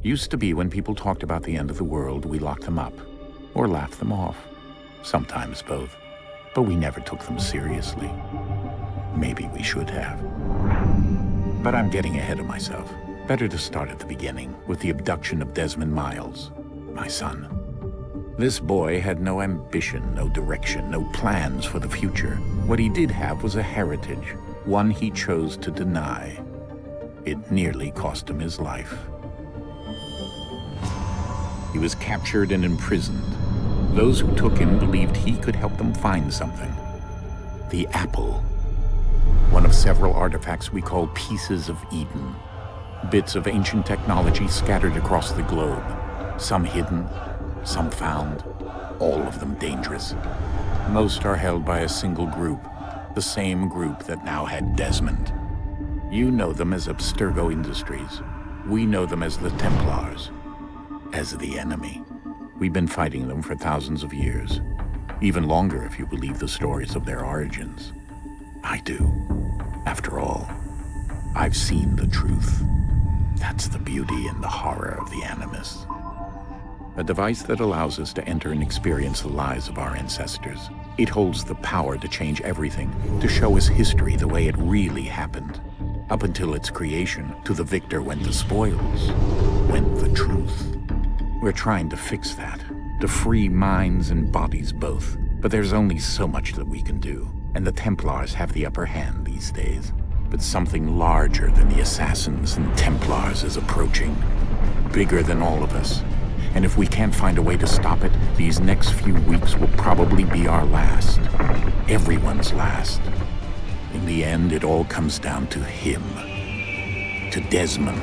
Used to be when people talked about the end of the world, we locked them up, or laughed them off. Sometimes both. But we never took them seriously. Maybe we should have. But I'm getting ahead of myself. Better to start at the beginning, with the abduction of Desmond Miles, my son. This boy had no ambition, no direction, no plans for the future. What he did have was a heritage, one he chose to deny. It nearly cost him his life. He was captured and imprisoned. Those who took him believed he could help them find something. The apple. One of several artifacts we call Pieces of Eden. Bits of ancient technology scattered across the globe. Some hidden, some found, all of them dangerous. Most are held by a single group, the same group that now had Desmond. You know them as Abstergo Industries. We know them as the Templars, as the enemy. We've been fighting them for thousands of years, even longer if you believe the stories of their origins. I do. After all, I've seen the truth. That's the beauty and the horror of the Animus. A device that allows us to enter and experience the lives of our ancestors. It holds the power to change everything, to show us history the way it really happened. Up until its creation, to the victor went the spoils, went the truth. We're trying to fix that, to free minds and bodies both. But there's only so much that we can do, and the Templars have the upper hand these days. But something larger than the Assassins and Templars is approaching, bigger than all of us. And if we can't find a way to stop it, these next few weeks will probably be our last. Everyone's last. In the end, it all comes down to him. To Desmond.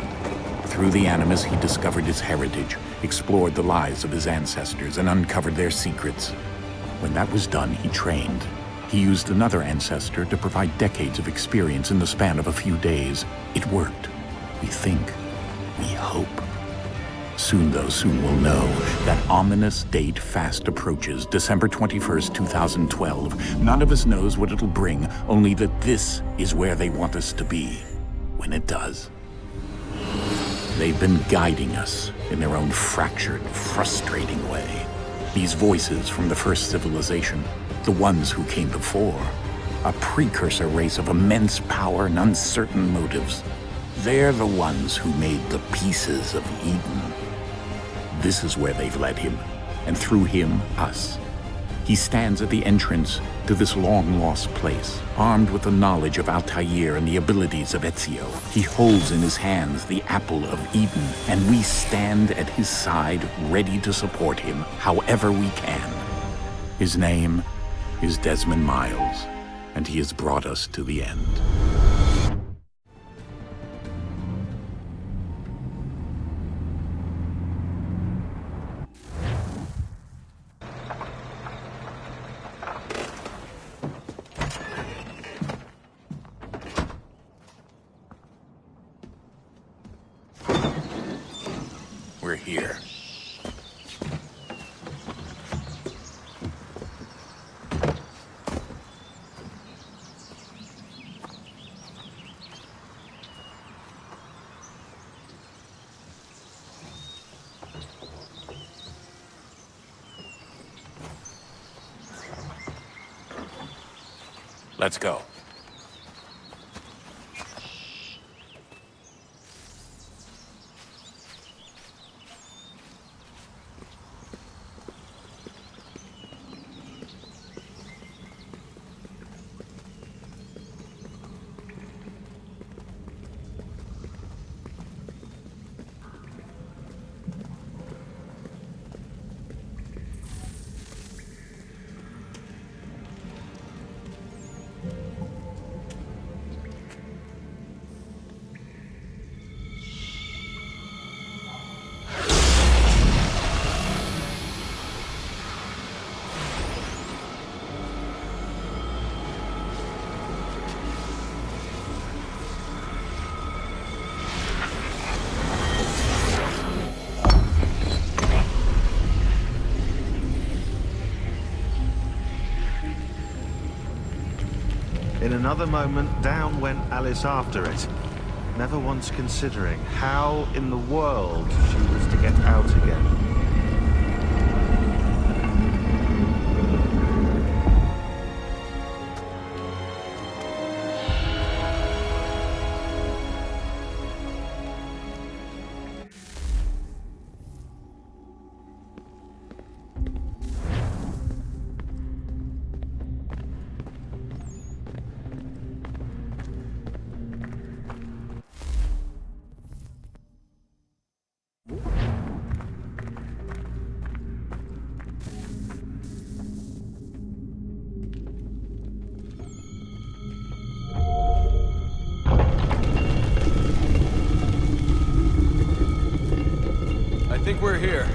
Through the Animus, he discovered his heritage, explored the lives of his ancestors, and uncovered their secrets. When that was done, he trained. He used another ancestor to provide decades of experience in the span of a few days. It worked. We think. We hope. Soon we'll know. That ominous date fast approaches, December 21st, 2012. None of us knows what it'll bring, only that this is where they want us to be, when it does. They've been guiding us in their own fractured, frustrating way. These voices from the first civilization, the ones who came before, a precursor race of immense power and uncertain motives. They're the ones who made the Pieces of Eden. This is where they've led him, and through him, us. He stands at the entrance to this long-lost place, armed with the knowledge of Altair and the abilities of Ezio. He holds in his hands the Apple of Eden, and we stand at his side, ready to support him however we can. His name is Desmond Miles, and he has brought us to the end. We're here. Let's go. In another moment, down went Alice after it. never once considering how in the world she was to get out again. I think we're here.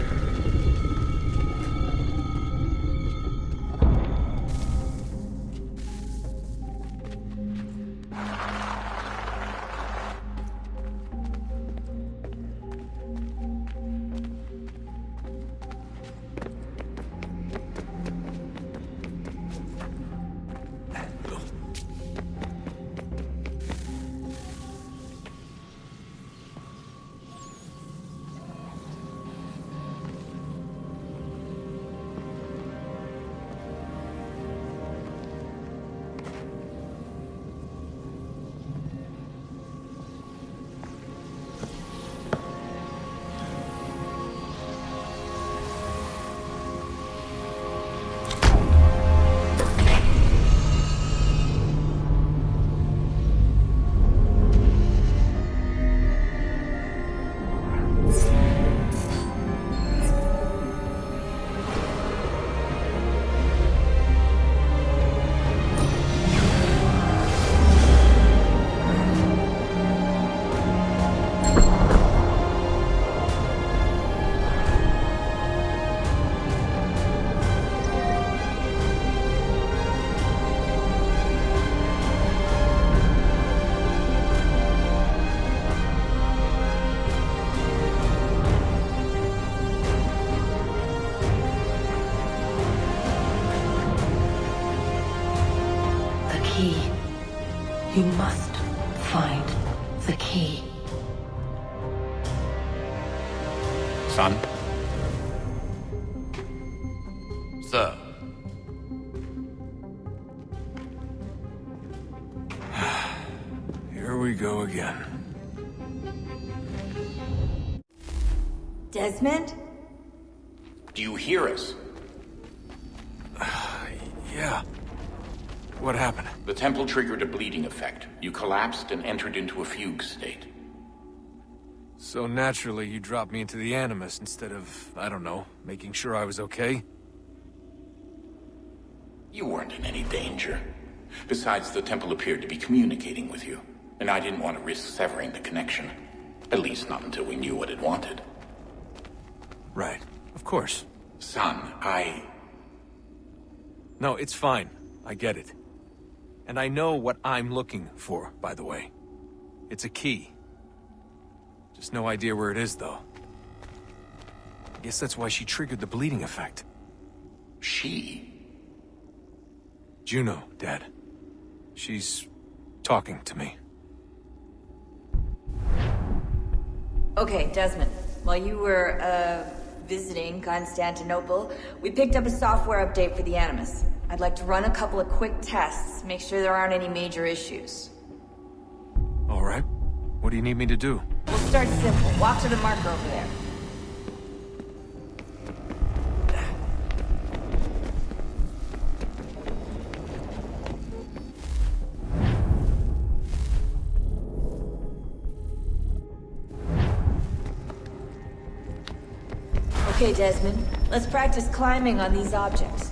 You must find the key. Son? Sir. Here we go again. Desmond? Do you hear us? Yeah. What happened? The temple triggered a bleeding effect. You collapsed and entered into a fugue state. So naturally, you dropped me into the Animus instead of, I don't know, making sure I was okay? You weren't in any danger. Besides, the temple appeared to be communicating with you, and I didn't want to risk severing the connection. At least not until we knew what it wanted. Right. Of course. Son, No, it's fine. I get it. And I know what I'm looking for, by the way. It's a key. Just no idea where it is, though. I guess that's why she triggered the bleeding effect. She? Juno, Dad. She's talking to me. Okay, Desmond. While you were, visiting Constantinople, we picked up a software update for the Animus. I'd like to run a couple of quick tests, make sure there aren't any major issues. All right. What do you need me to do? We'll start simple. Walk to the marker over there. Okay, Desmond. Let's practice climbing on these objects.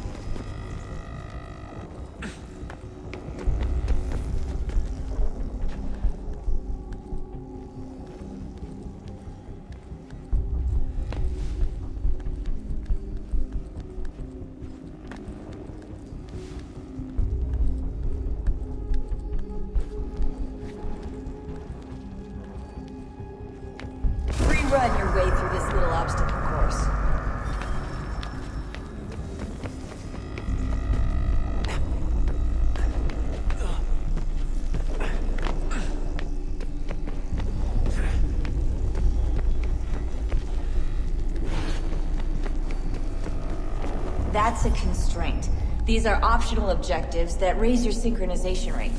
Run your way through this little obstacle course. that's a constraint. These are optional objectives that raise your synchronization rate.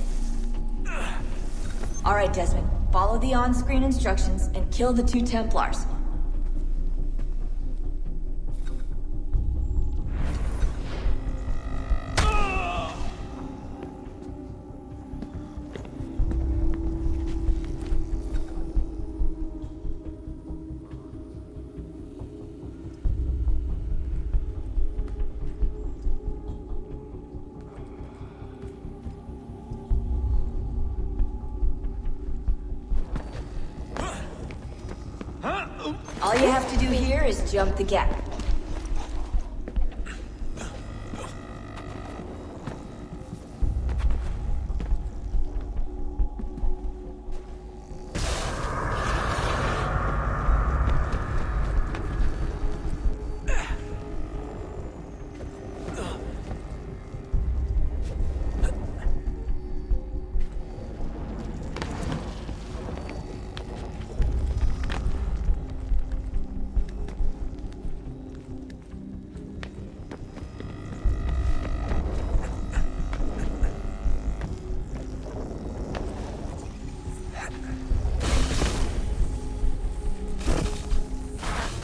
Alright, Desmond. Follow the on-screen instructions and kill the 2 Templars. All you have to do here is jump the gap.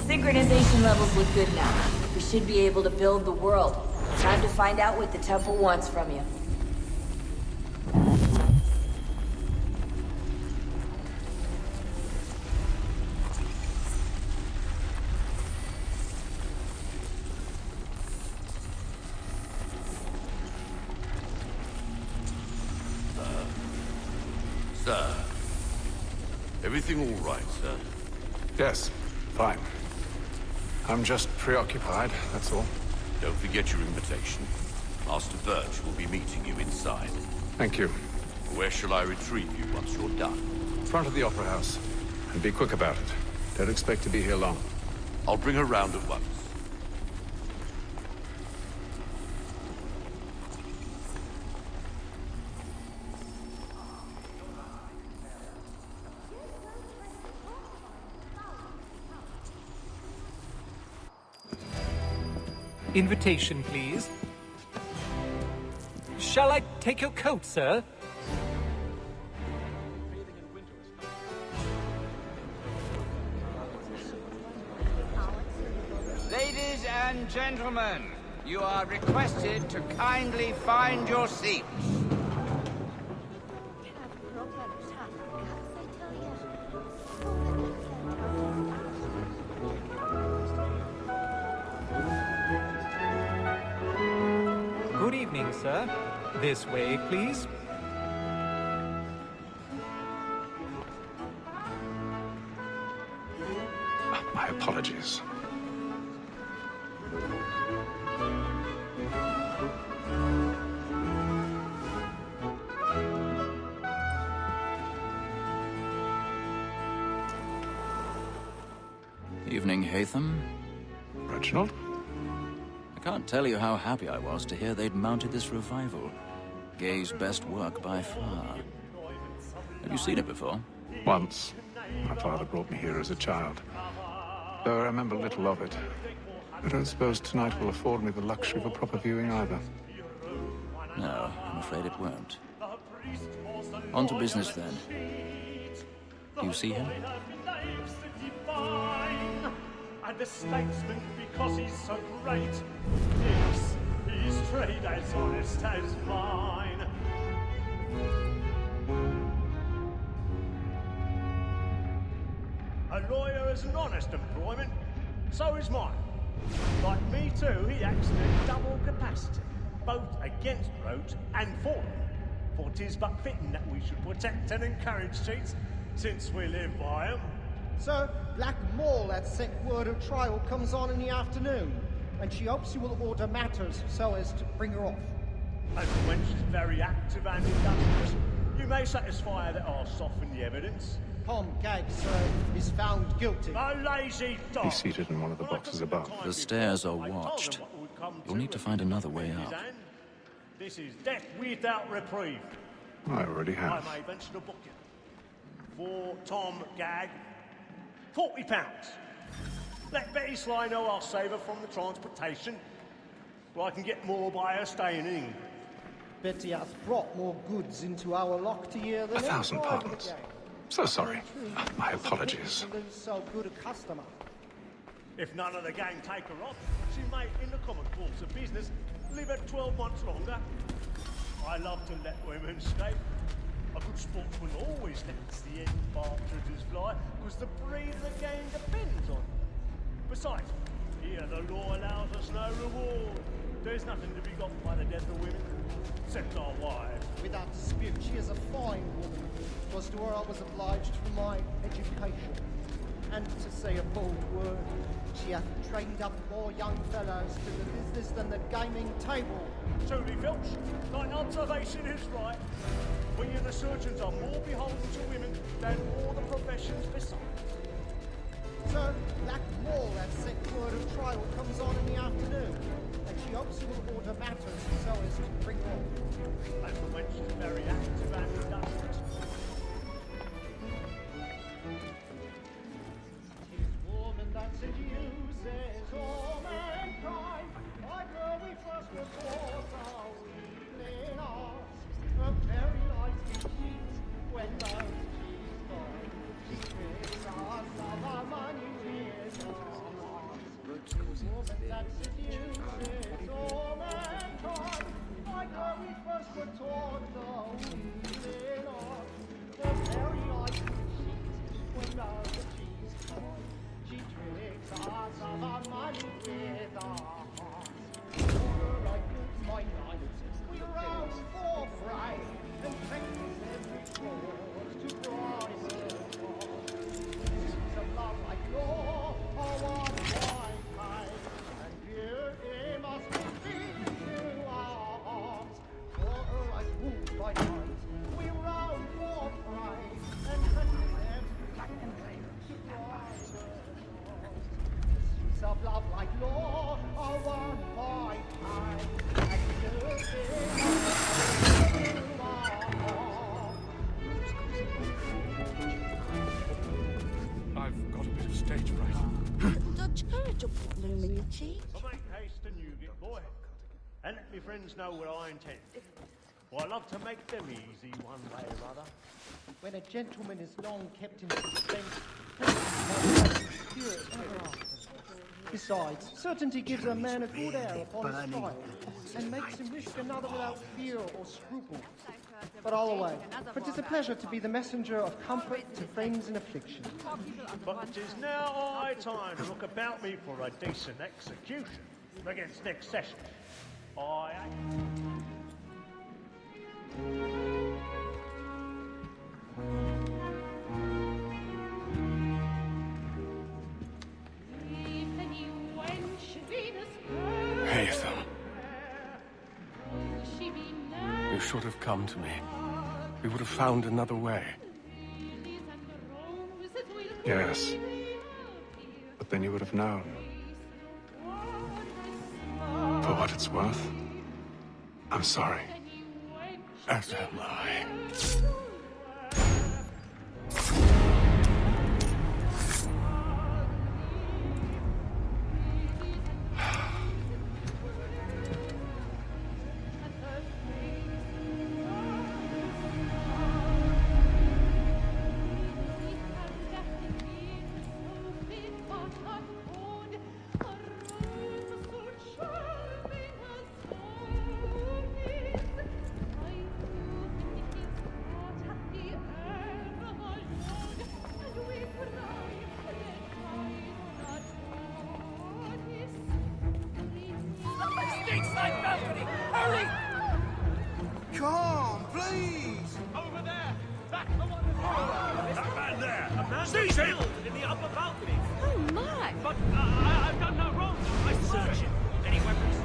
Synchronization levels look good now. We should be able to build the world. Time to find out what the temple wants from you. Sir. Everything all right, sir? Yes, fine. I'm just preoccupied, that's all. Don't forget your invitation. Master Birch will be meeting you inside. Thank you. Where shall I retrieve you once you're done? Front of the Opera House. And be quick about it. Don't expect to be here long. I'll bring her round at once. Invitation, please. Shall I take your coat, sir? Ladies and gentlemen, you are requested to kindly find your seats. Good evening, sir. This way, please. My apologies. Evening, Hatham. Reginald? I can't tell you how happy I was to hear they'd mounted this revival. Gay's best work by far. Have you seen it before? Once. My father brought me here as a child. Though I remember little of it. I don't suppose tonight will afford me the luxury of a proper viewing either. No, I'm afraid it won't. On to business then. Do you see him? And the statesman because he's so great. Yes, his trade as honest as mine. A lawyer is an honest employment, so is mine. Like me too, he acts in a double capacity, both against roads and for them. For 'tis but fitting that we should protect and encourage cheats, since we live by 'em. Sir, Black Mall had sent word her trial comes on in the afternoon, and she hopes you will order matters so as to bring her off. And when she's very active and industrious, you may satisfy her that I'll soften the evidence. Tom Gag, sir, is found guilty. A lazy dog! He's seated in one of the boxes above. The stairs are watched. You'll need to find another way up. This is death without reprieve. I already have. I may venture to book you. For Tom Gag, £40. Let Betty Sly know I'll save her from the transportation. Well, I can get more by her staying in England. Betty hath brought more goods into our lock to year than 1,000 any time of the pardons. game. So sorry. True, My apologies. lose so good a customer. If none of the gang take her off, she may, in the common course of business, live at 12 months longer. I love to let women escape. A good sportsman always lets the end partridges fly, because the breed of the game depends on it. Besides, here the law allows us no reward. There's nothing to be got by the death of women, except our wives. Without dispute, she is a fine woman. 'Twas to her I was obliged for my education. And to say a bold word, she hath trained up more young fellows to the business than the gaming table. Truly, Filch, thine observation is right. We and the surgeons are more beholden to women than all the professions besides. Sir, Black Mall at set word of trial comes on in the afternoon, and she hopes you will order matters so as to bring off. And from whence she's very active and industrious. Tis woman that seduces all mankind. Like her we first were taught our evening arts. Her very light cheats when love she's gone. She tricks us of our money with her heart. Woman that seduces all mankind. Like her we first were taught our evening arts. Her very light cheats when love she's gone. She tricks us of our money with her heart. Order like goods, my knights, we rouse for fray, and practice every cause to bribe her cause. Seas of love like law are one wide tide, and beauty must be beaten to our arms. For her as wolves by night, we rouse for fray, and practice every cause to bribe her cause. Seas of love like law are one wide tide, and beauty must be beaten to our arms. I've got a bit of stage fright. Dodge courage, bloom in your cheek. So make haste and you get boy, and let me friends know what I intend. For I love to make them easy one way or other. When a gentleman is long kept in suspense, spirit ever after. Besides, certainty gives a man a good air upon his trial, and makes him risk another without fear or scruple. But all away, for 'tis a pleasure to be the messenger of comfort to friends in affliction. But it is now high time to look about me for a decent execution against next session. Aye. Haytham. You should have come to me. We would have found another way. Yes. But then you would have known. For what it's worth, I'm sorry. As am I. Come, please! Over there! That's the one that man there! A man Seize him! killed in the upper balcony! Oh my! But I've done no wrong! I search him! Any weapons?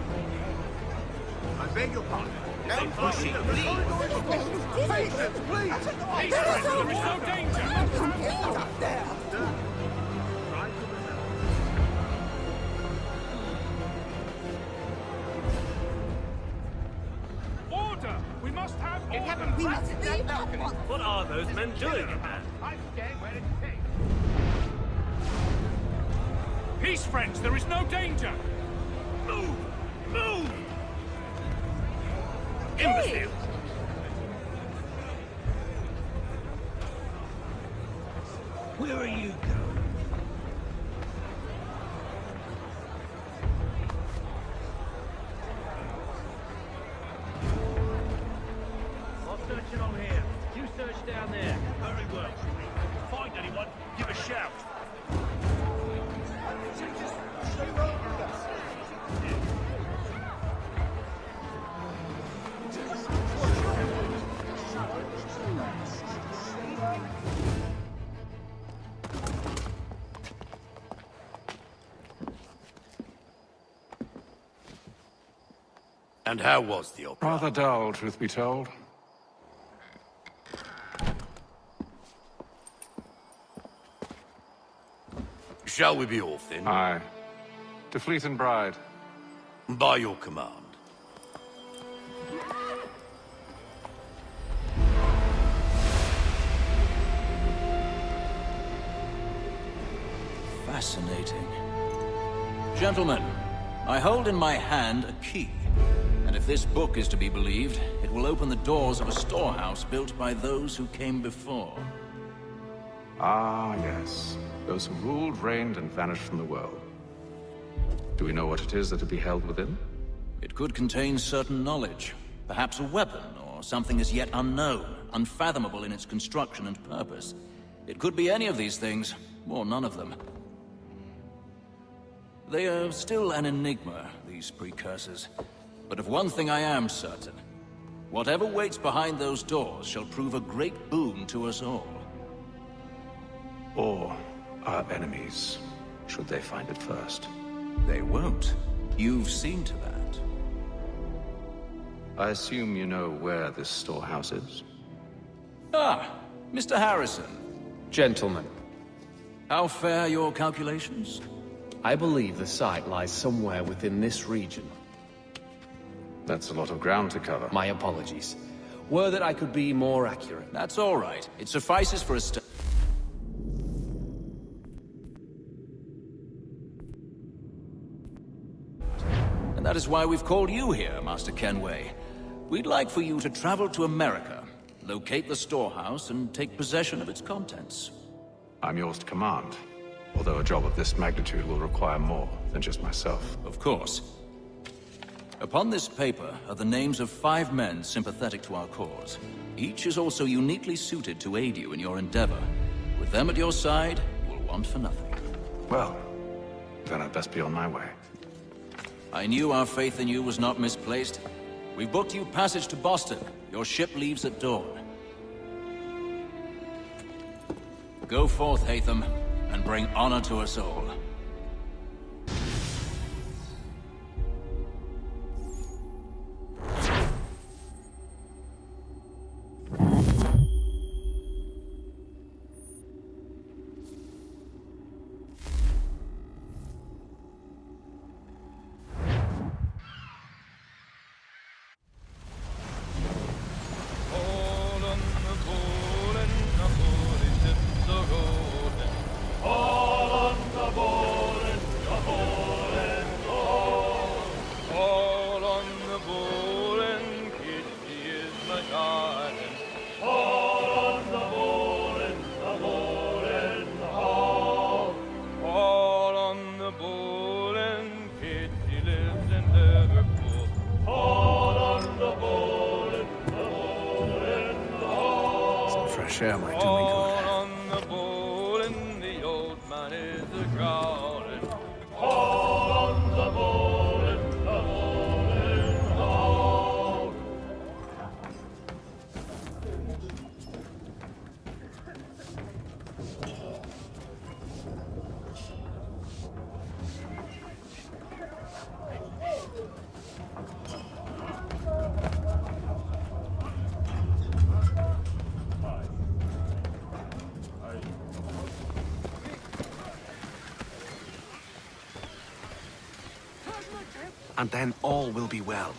I beg your pardon. No pushing, please! Patience, please! Peace, friends, there is no danger! Up there! Order! We must have order! It happened. We must leave balcony. What are those men doing in there? I'm staying where it's safe. Peace, friends, there is no danger! Move! Move! Imbecile! Where are you going? I'm searching on here. You search down there. Very well. Find anyone, give a shout. And how was the opera? Rather dull, truth be told. Shall we be off then? Aye. To Fleet and Bride. By your command. Fascinating. Gentlemen, I hold in my hand a key. And if this book is to be believed, it will open the doors of a storehouse built by those who came before. Ah, yes. Those who ruled, reigned, and vanished from the world. Do we know what it is that will be held within? It could contain certain knowledge. Perhaps a weapon, or something as yet unknown, unfathomable in its construction and purpose. It could be any of these things, or none of them. They are still an enigma, these precursors. But of one thing I am certain. Whatever waits behind those doors shall prove a great boon to us all. Or our enemies, should they find it first. They won't. You've seen to that. I assume you know where this storehouse is? Ah, Mr. Harrison. Gentlemen, How fare your calculations? I believe the site lies somewhere within this region. That's a lot of ground to cover. My apologies. Were that I could be more accurate. That's all right. It suffices for a And that is why we've called you here, Master Kenway. We'd like for you to travel to America, locate the storehouse, and take possession of its contents. I'm yours to command. Although a job of this magnitude will require more than just myself. Of course. Upon this paper are the names of 5 men sympathetic to our cause. Each is also uniquely suited to aid you in your endeavor. With them at your side, you will want for nothing. Well, then I'd best be on my way. I knew our faith in you was not misplaced. We've booked you passage to Boston. Your ship leaves at dawn. Go forth, Hatham, and bring honor to us all. Share my doing good. On the bowl and the old man is a-growling. All on the bowl and the bowl and the hall. And then all will be well.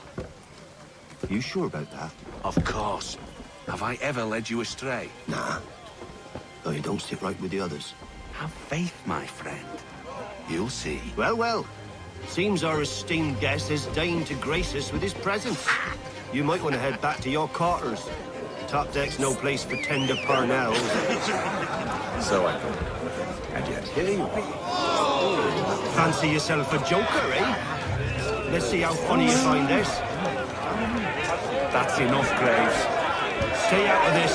You sure about that? Of course. Have I ever led you astray? Nah. Though you don't stick right with the others. Have faith, my friend. You'll see. Well, well. Seems our esteemed guest has deigned to grace us with his presence. You might want to head back to your quarters. Top deck's no place for tender parnells. So I thought. And yet here you are. Fancy yourself a joker, eh? Let's see how funny you find this. That's enough, Graves. Stay out of this.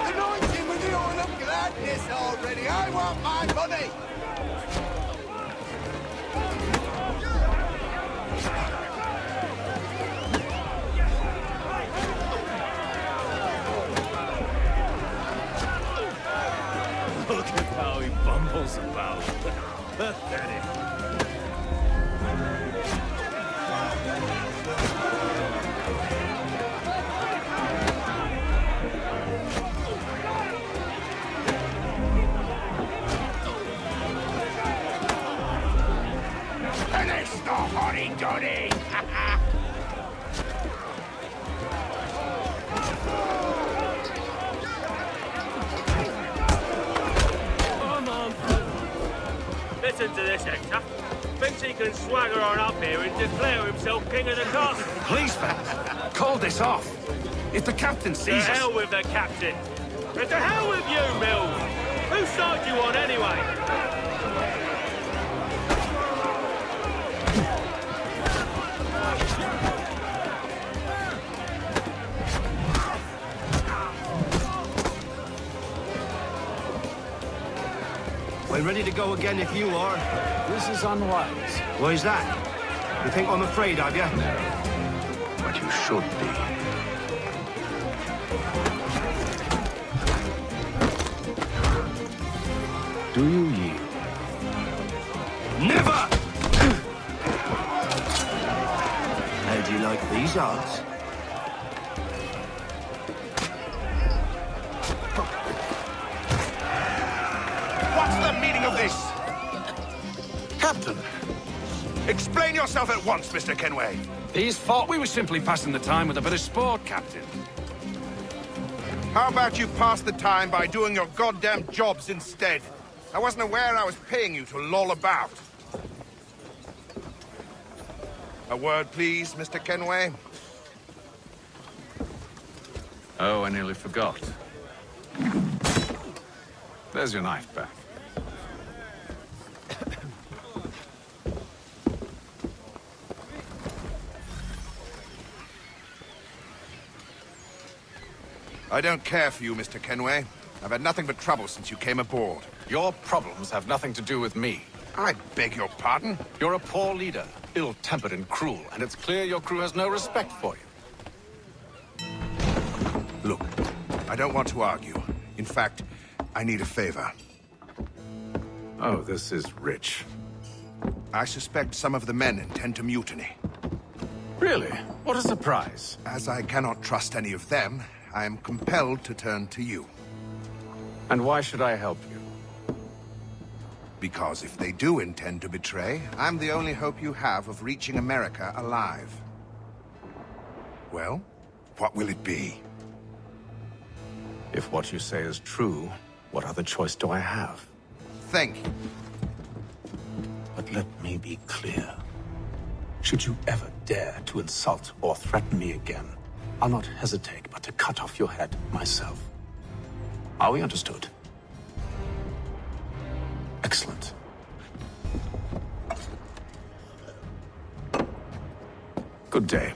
Anointing with the oil of gladness already. I want my money. Look at how he bumbles about. Pathetic. Finish the hotty-toddy! Come on. Listen to this, Hector. Thinks he can swagger on up here and declare himself king of the castle. Please, fellas, call this off. If the captain To sees us... hell with the captain. And to hell with you, Mills. Whose side you on anyway? We're ready to go again if you are. This is unwise. Why's that? You think I'm afraid of you? No. But you should be. Do you yield? Never! How do you like these odds? What's the meaning of this? Captain, explain yourself at once, Mr. Kenway. He's thought we were simply passing the time with a bit of sport, Captain. How about you pass the time by doing your goddamn jobs instead? I wasn't aware I was paying you to loll about. A word, please, Mr. Kenway. Oh, I nearly forgot. There's your knife back. I don't care for you, Mr. Kenway. I've had nothing but trouble since you came aboard. Your problems have nothing to do with me. I beg your pardon? You're a poor leader, ill-tempered and cruel, and it's clear your crew has no respect for you. Look, I don't want to argue. In fact, I need a favor. Oh, this is rich. I suspect some of the men intend to mutiny. Really? What a surprise. As I cannot trust any of them, I am compelled to turn to you. And why should I help you? Because if they do intend to betray, I'm the only hope you have of reaching America alive. Well, what will it be? If what you say is true, what other choice do I have? Thank you. But let me be clear. Should you ever dare to insult or threaten me again, I'll not hesitate but to cut off your head myself. Are we understood? Excellent. Good day.